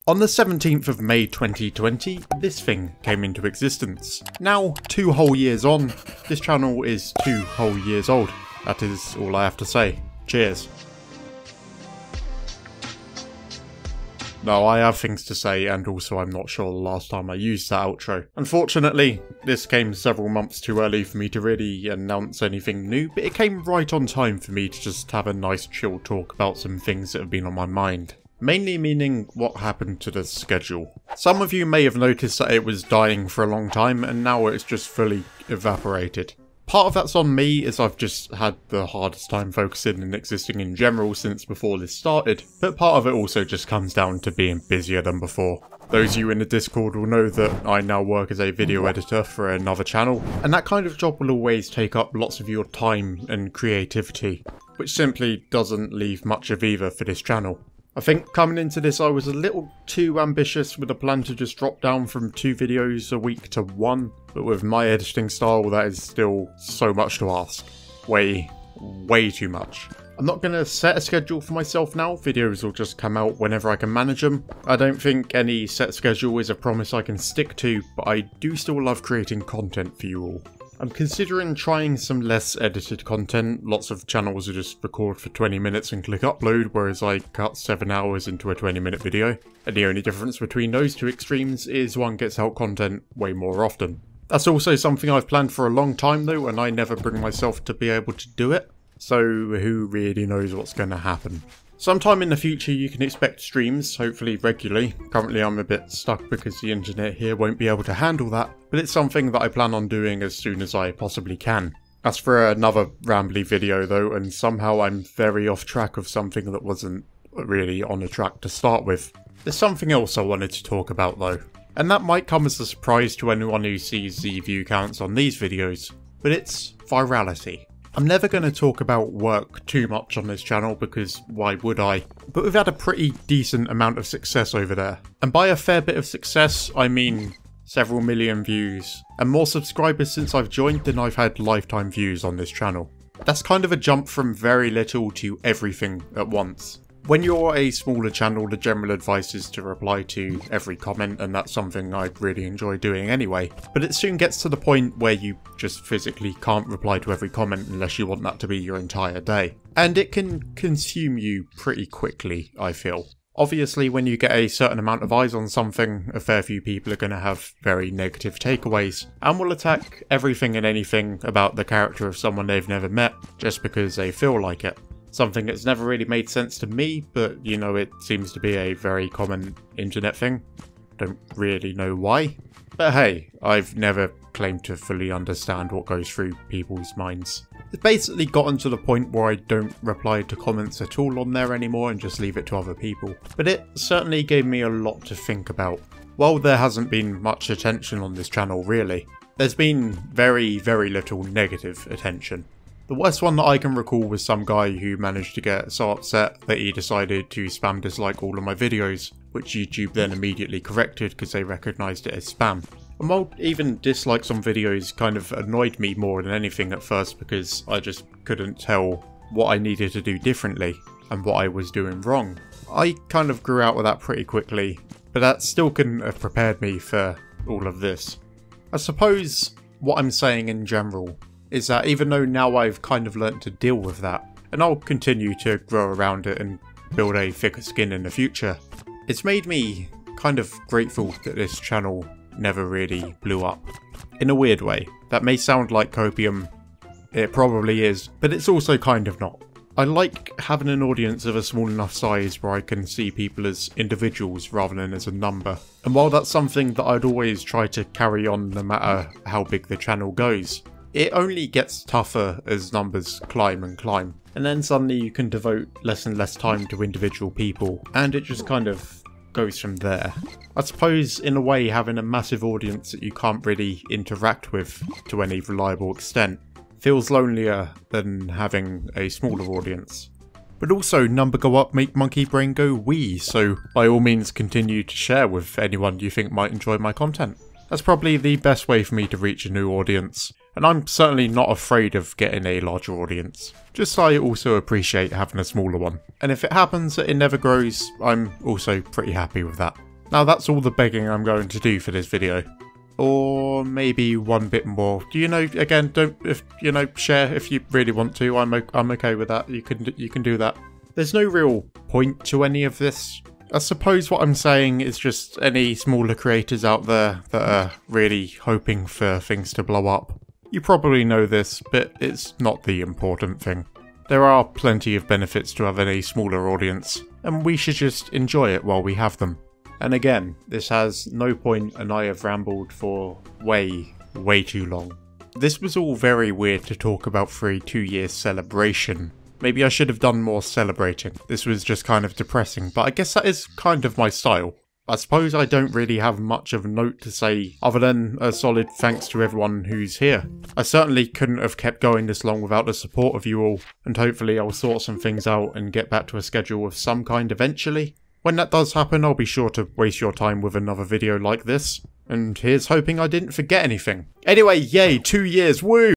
On the 17th of May 2020, this thing came into existence. Now, 2 whole years on, this channel is 2 whole years old. That is all I have to say. Cheers. No, I have things to say, and also I'm not sure the last time I used that outro. Unfortunately, this came several months too early for me to really announce anything new, but it came right on time for me to just have a nice chill talk about some things that have been on my mind. Mainly meaning what happened to the schedule. Some of you may have noticed that it was dying for a long time, and now it's just fully evaporated. Part of that's on me, as I've just had the hardest time focusing and existing in general since before this started, but part of it also just comes down to being busier than before. Those of you in the Discord will know that I now work as a video editor for another channel, and that kind of job will always take up lots of your time and creativity, which simply doesn't leave much of either for this channel. I think coming into this I was a little too ambitious with a plan to just drop down from 2 videos a week to 1, but with my editing style that is still so much to ask. Way too much. I'm not going to set a schedule for myself now, videos will just come out whenever I can manage them. I don't think any set schedule is a promise I can stick to, but I do still love creating content for you all. I'm considering trying some less edited content. Lots of channels will just record for 20 minutes and click upload, whereas I cut 7 hours into a 20-minute video. And the only difference between those two extremes is one gets out content way more often. That's also something I've planned for a long time though, and I never bring myself to be able to do it. So who really knows what's going to happen. Sometime in the future you can expect streams, hopefully regularly. Currently I'm a bit stuck because the internet here won't be able to handle that, but it's something that I plan on doing as soon as I possibly can. As for another rambly video though, and somehow I'm very off track of something that wasn't really on a track to start with. There's something else I wanted to talk about though, and that might come as a surprise to anyone who sees the view counts on these videos, but it's virality. I'm never going to talk about work too much on this channel because why would I? But we've had a pretty decent amount of success over there. And by a fair bit of success, I mean several million views and more subscribers since I've joined than I've had lifetime views on this channel. That's kind of a jump from very little to everything at once. When you're a smaller channel, the general advice is to reply to every comment, and that's something I really enjoy doing anyway. But it soon gets to the point where you just physically can't reply to every comment unless you want that to be your entire day. And it can consume you pretty quickly, I feel. Obviously, when you get a certain amount of eyes on something, a fair few people are going to have very negative takeaways, and will attack everything and anything about the character of someone they've never met, just because they feel like it. Something that's never really made sense to me, but you know, it seems to be a very common internet thing. Don't really know why. But hey, I've never claimed to fully understand what goes through people's minds. It's basically gotten to the point where I don't reply to comments at all on there anymore and just leave it to other people. But it certainly gave me a lot to think about. While there hasn't been much attention on this channel really, there's been very little negative attention. The worst one that I can recall was some guy who managed to get so upset that he decided to spam dislike all of my videos, which YouTube then immediately corrected because they recognised it as spam. And while even dislikes on videos kind of annoyed me more than anything at first because I just couldn't tell what I needed to do differently and what I was doing wrong, I kind of grew out of that pretty quickly, but that still couldn't have prepared me for all of this. I suppose what I'm saying in general is that even though now I've kind of learnt to deal with that, and I'll continue to grow around it and build a thicker skin in the future, it's made me kind of grateful that this channel never really blew up. In a weird way. That may sound like copium, it probably is, but it's also kind of not. I like having an audience of a small enough size where I can see people as individuals rather than as a number. And while that's something that I'd always try to carry on no matter how big the channel goes, it only gets tougher as numbers climb and climb, and then suddenly you can devote less and less time to individual people, and it just kind of goes from there. I suppose in a way having a massive audience that you can't really interact with to any reliable extent feels lonelier than having a smaller audience. But also, number go up make monkey brain go wee, so by all means continue to share with anyone you think might enjoy my content. That's probably the best way for me to reach a new audience, and I'm certainly not afraid of getting a larger audience. Just I also appreciate having a smaller one, and if it happens that it never grows, I'm also pretty happy with that. Now that's all the begging I'm going to do for this video. Or maybe one bit more. Do you know, again, don't, if you know, share if you really want to. I'm okay with that. You can do that. There's no real point to any of this. I suppose what I'm saying is just any smaller creators out there that are really hoping for things to blow up. You probably know this, but it's not the important thing. There are plenty of benefits to having a smaller audience, and we should just enjoy it while we have them. And again, this has no point and I have rambled for way too long. This was all very weird to talk about for a 2-year celebration. Maybe I should have done more celebrating. This was just kind of depressing, but I guess that is kind of my style. I suppose I don't really have much of a note to say other than a solid thanks to everyone who's here. I certainly couldn't have kept going this long without the support of you all, and hopefully I'll sort some things out and get back to a schedule of some kind eventually. When that does happen, I'll be sure to waste your time with another video like this. And here's hoping I didn't forget anything. Anyway, yay, 2 years, woo!